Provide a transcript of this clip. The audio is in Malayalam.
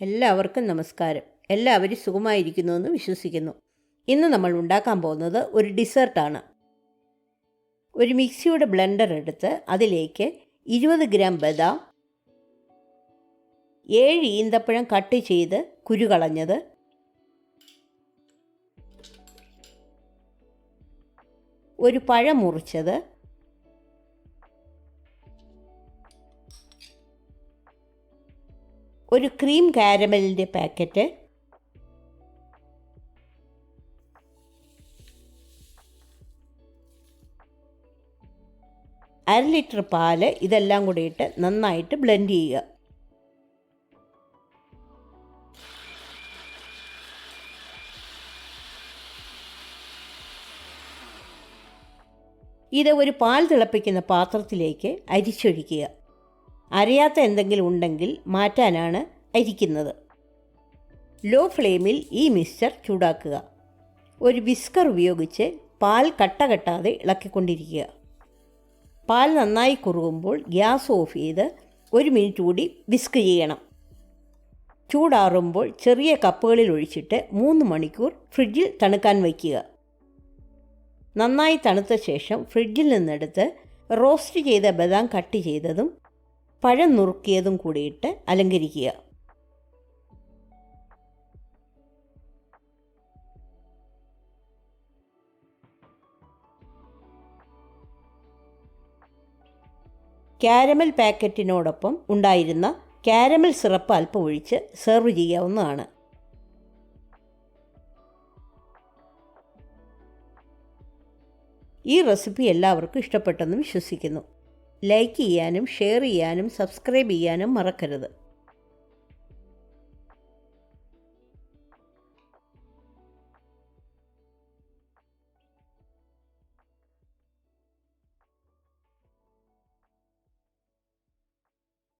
എല്ലാവർക്കും നമസ്കാരം. എല്ലാവരും സുഖമായിരിക്കുന്നുവെന്ന് വിശ്വസിക്കുന്നു. ഇന്ന് നമ്മൾ ഉണ്ടാക്കാൻ പോകുന്നത് ഒരു ഡിസേർട്ടാണ്. ഒരു മിക്സിയുടെ ബ്ലെൻഡർ എടുത്ത് അതിലേക്ക് 20 ഗ്രാം ബദാം, 7 ഈന്തപ്പഴം കട്ട് ചെയ്ത് കുരു കളഞ്ഞത്, ഒരു പഴം മുറിച്ചത്, ഒരു ക്രീം കാരമലിൻ്റെ പാക്കറ്റ്, അര ലിറ്റർ പാല്, ഇതെല്ലാം കൂടി ഇട്ട് നന്നായിട്ട് ബ്ലെൻഡ് ചെയ്യുക. ഇത് ഒരു പാൽ തിളപ്പിക്കുന്ന പാത്രത്തിലേക്ക് അരിച്ചൊഴിക്കുക. അരയാത്ത എന്തെങ്കിലും ഉണ്ടെങ്കിൽ മാറ്റാനാണ് അരിക്കുന്നത്. ലോ ഫ്ലെയിമിൽ ഈ മിക്സ്ചർ ചൂടാക്കുക. ഒരു വിസ്കർ ഉപയോഗിച്ച് പാൽ കട്ട ഇളക്കിക്കൊണ്ടിരിക്കുക. പാൽ നന്നായി കുറുകുമ്പോൾ ഗ്യാസ് ഓഫ് ചെയ്ത് 1 മിനിറ്റ് കൂടി വിസ്ക് ചെയ്യണം. ചൂടാറുമ്പോൾ ചെറിയ കപ്പുകളിൽ ഒഴിച്ചിട്ട് 3 മണിക്കൂർ ഫ്രിഡ്ജിൽ തണുക്കാൻ വയ്ക്കുക. നന്നായി തണുത്ത ശേഷം ഫ്രിഡ്ജിൽ നിന്നെടുത്ത് റോസ്റ്റ് ചെയ്ത ബദാം കട്ട് ചെയ്തതും പഴം നുറുക്കിയതും കൂടിയിട്ട് അലങ്കരിക്കുക. കാരമൽ പാക്കറ്റിനോടൊപ്പം ഉണ്ടായിരുന്ന കാരമൽ സിറപ്പ് അല്പം ഒഴിച്ച് സെർവ് ചെയ്യാവുന്നതാണ്. ഈ റെസിപ്പി എല്ലാവർക്കും ഇഷ്ടപ്പെട്ടെന്ന് വിശ്വസിക്കുന്നു. ലൈക്ക് ചെയ്യാനും ഷെയർ ചെയ്യാനും സബ്സ്ക്രൈബ് ചെയ്യാനും മറക്കരുത്.